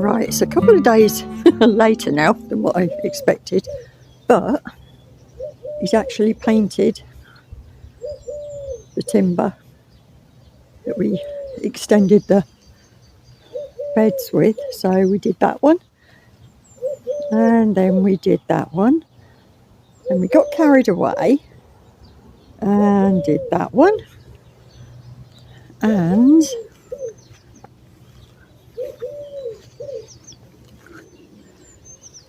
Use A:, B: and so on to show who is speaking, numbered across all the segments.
A: Right, it's a couple of days later now than what I expected, but he's actually painted the timber that we extended the beds with. So we did that one, and then we did that one, and we got carried away and did that one, and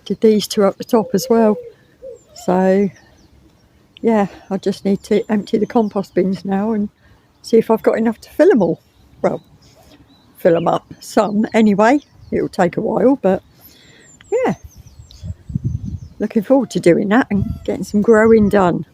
A: did these two up the top as well. So yeah, I just need to empty the compost bins now and see if I've got enough to fill them all. Well, fill them up some anyway. It'll take a while, but yeah, looking forward to doing that and getting some growing done.